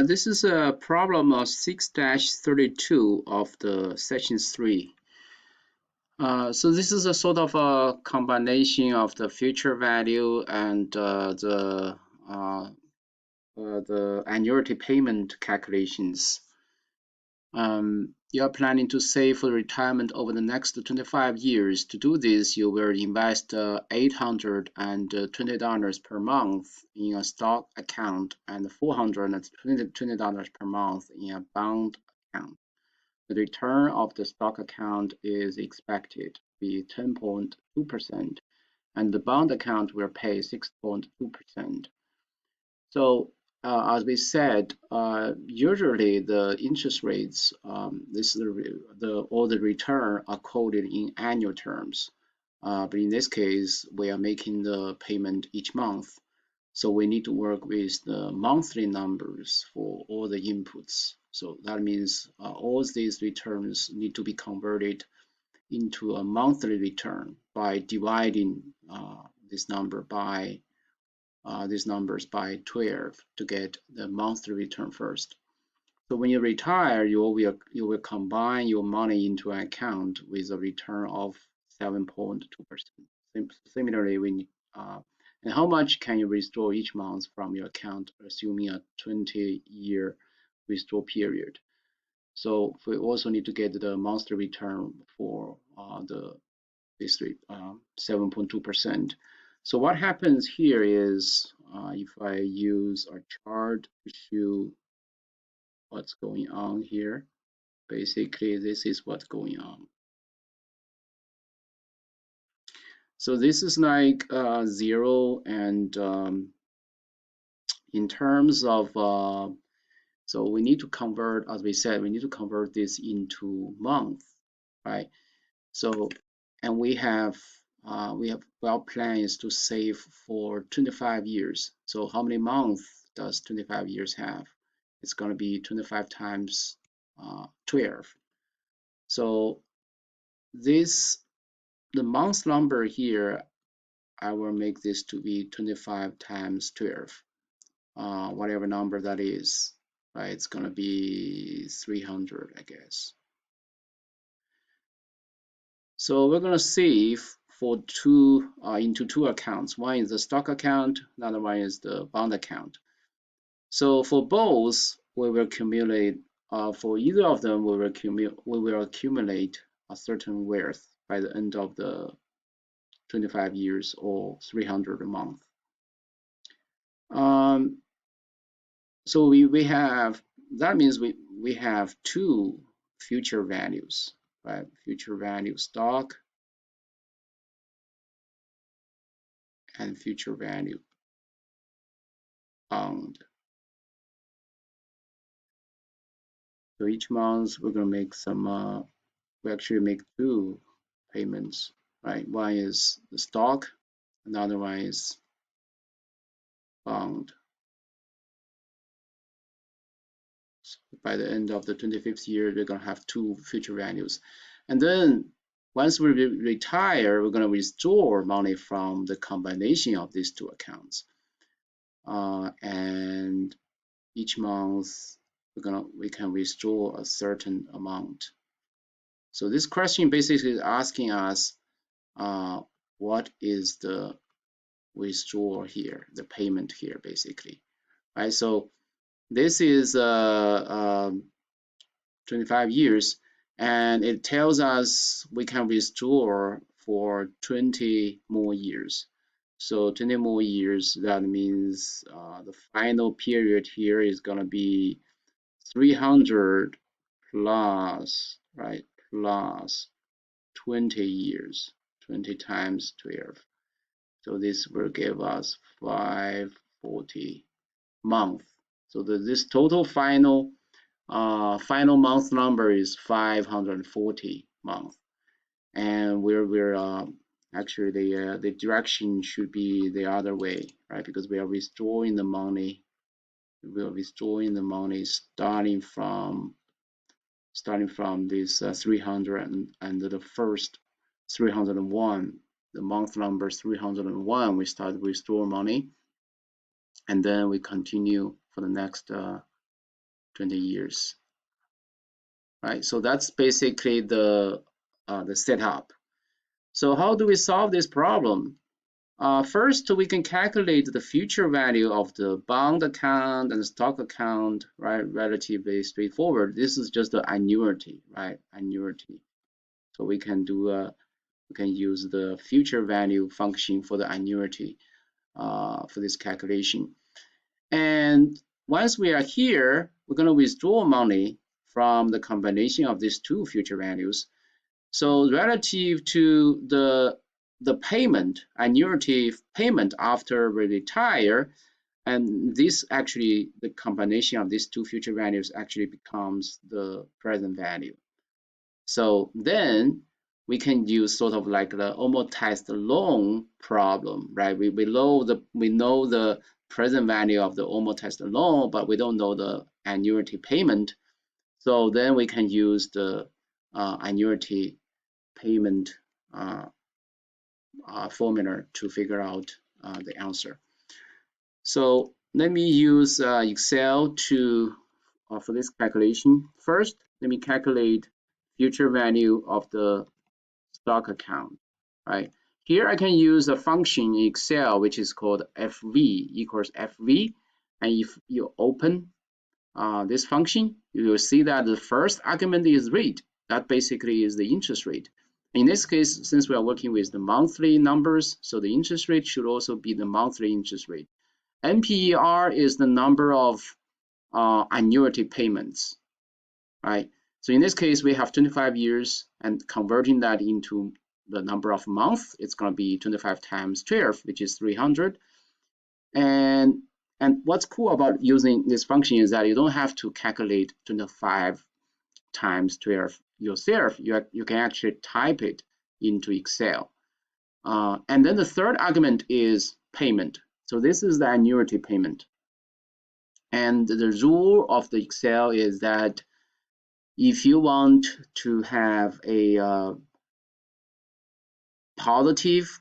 This is a problem of 6-32 of the section 3. So this is a sort of a combination of the future value and the annuity payment calculations. You are planning to save for retirement over the next 25 years. To do this, you will invest $820 per month in a stock account and $420 per month in a bond account. The return of the stock account is expected to be 10.2%, and the bond account will pay 6.2%. So as we said, usually the interest rates, all the return are quoted in annual terms. But in this case, we are making the payment each month. So we need to work with the monthly numbers for all the inputs. So that means all these returns need to be converted into a monthly return by dividing this number by these numbers by 12 to get the monthly return first. So when you retire, you will combine your money into an account with a return of 7.2%. Similarly, and how much can you withdraw each month from your account, assuming a 20-year withdrawal period? So we also need to get the monthly return for this 7.2%. So what happens here is, if I use a chart to show what's going on here, basically this is what's going on. So this is like 0, and in terms of, so we need to convert, as we said, we need to convert this into month, right? So, and we have our plan is to save for 25 years. So how many months does 25 years have? It's going to be 25 times 12. So the month number here, I will make this to be 25 times 12, whatever number that is, right? It's going to be 300, I guess. So we're going to save for into two accounts. One is the stock account, another one is the bond account. So for both, we will accumulate, for either of them, we will accumulate a certain wealth by the end of the 25 years, or 300 a month. So we have, that means we have two future values, right? Future value stock and future value bond. So each month we're going to make some, we actually make two payments, right? One is the stock, another one is bond. So by the end of the 25th year, we're going to have two future values. And then once we retire, we're going to withdraw money from the combination of these two accounts. And each month we can withdraw a certain amount. So this question basically is asking us what is the withdrawal here, the payment here, basically, right? So this is 25 years, and it tells us we can withdraw for 20 more years. So 20 more years, that means the final period here is going to be 300 plus, right, plus 20 years, 20 times 12. So this will give us 540 month. So this total final month number is 540 month, and we're actually the direction should be the other way, right? Because we are withdrawing the money. We are withdrawing the money starting from this 300 and the first 301, the month number 301. We start to withdraw money, and then we continue for the next 20 years, right? So that's basically the setup. So how do we solve this problem? First, we can calculate the future value of the bond account and stock account, right? Relatively straightforward. This is just the annuity, right? Annuity. So we can use the future value function for the annuity for this calculation. And once we are here, we're going to withdraw money from the combination of these two future values. So relative to the payment, annuity payment after we retire, and this actually, the combination of these two future values actually becomes the present value. So then we can use sort of like the amortized loan problem, right? We know the present value of the amortized loan, but we don't know the annuity payment. So then we can use the annuity payment formula to figure out the answer. So let me use Excel to for this calculation. First, let me calculate future value of the stock account, right? Here I can use a function in Excel which is called FV equals FV, and if you open this function, you will see that the first argument is rate. That basically is the interest rate. In this case, since we are working with the monthly numbers, so the interest rate should also be the monthly interest rate. NPER is the number of annuity payments, right? So in this case, we have 25 years, and converting that into the number of months, it's going to be 25 times 12, which is 300. And what's cool about using this function is that you don't have to calculate 25 times 12 yourself. You can actually type it into Excel. And then the third argument is payment. So this is the annuity payment. And the rule of the Excel is that if you want to have a positive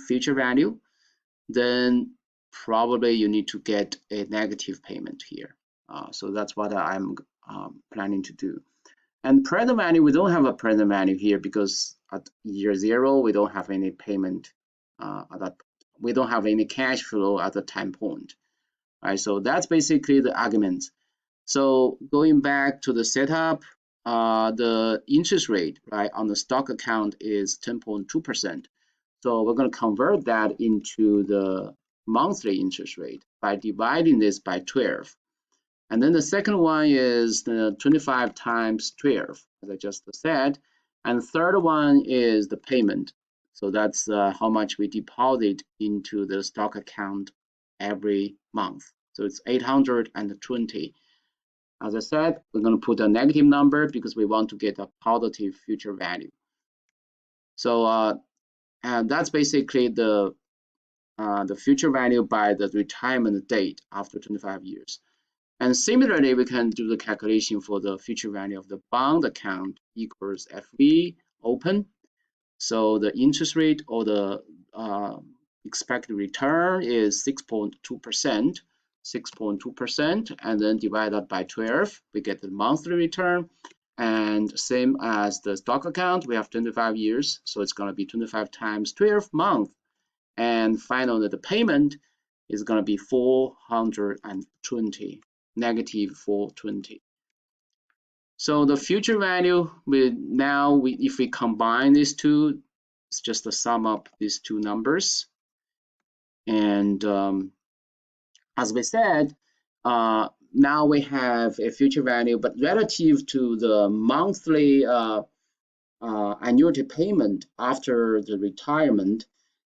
future value, then probably you need to get a negative payment here. So that's what I'm planning to do. And present value, we don't have a present value here because at year 0, we don't have any payment we don't have any cash flow at the time point. Right, so that's basically the argument. So going back to the setup, the interest rate, right, on the stock account is 10.2%. So we're going to convert that into the monthly interest rate by dividing this by 12. And then the second one is the 25 times 12, as I just said. And the third one is the payment. So that's how much we deposit into the stock account every month. So it's 820. As I said, we're going to put a negative number because we want to get a positive future value. So and that's basically the future value by the retirement date after 25 years. And similarly, we can do the calculation for the future value of the bond account equals FV open. So the interest rate or the expected return is 6.2%, 6.2%, and then divided by 12, we get the monthly return. And same as the stock account, we have 25 years, so it's going to be 25 times 12 months. And finally, the payment is going to be 420, negative 420. So the future value, if we combine these two, it's just to sum up these two numbers. And as we said, now we have a future value, but relative to the monthly annuity payment after the retirement,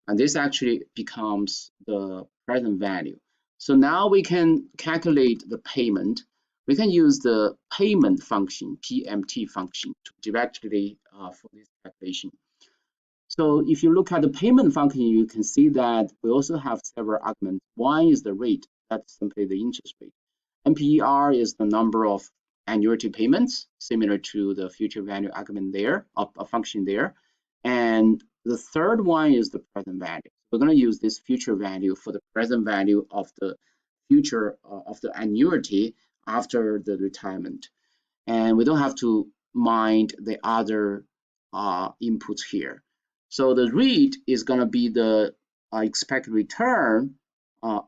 and this actually becomes the present value. So now we can calculate the payment. We can use the payment function, PMT function, to directly for this calculation. So if you look at the payment function, you can see that we also have several arguments. One is the rate, that's simply the interest rate. NPER is the number of annuity payments, similar to the future value argument there, of a function there. And the third one is the present value. We're going to use this future value for the present value of the future of the annuity after the retirement. And we don't have to mind the other inputs here. So the rate is going to be the expected return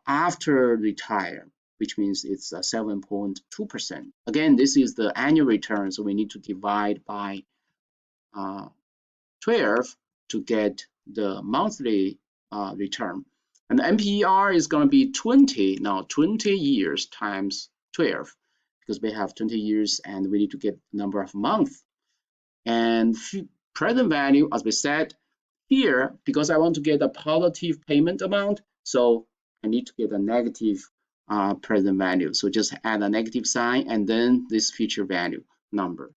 after retire, which means it's 7.2%. Again, this is the annual return, so we need to divide by 12 to get the monthly return. And the MPER is going to be 20, now 20 years times 12, because we have 20 years and we need to get number of months. And present value, as we said, here, because I want to get a positive payment amount, so I need to get a negative present value. So just add a negative sign and then this future value number.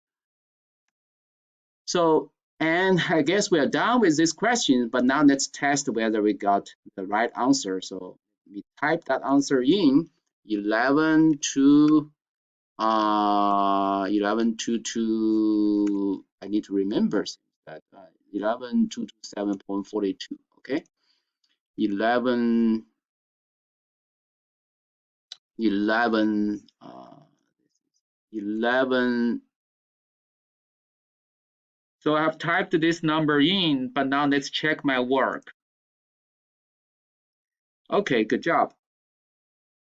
So, and I guess we are done with this question, but now let's test whether we got the right answer. So we type that answer in 11 to 11 to I need to remember that 11 to 7.42. Okay, 11 11 11. So I have typed this number in, but now let's check my work. Okay, good job.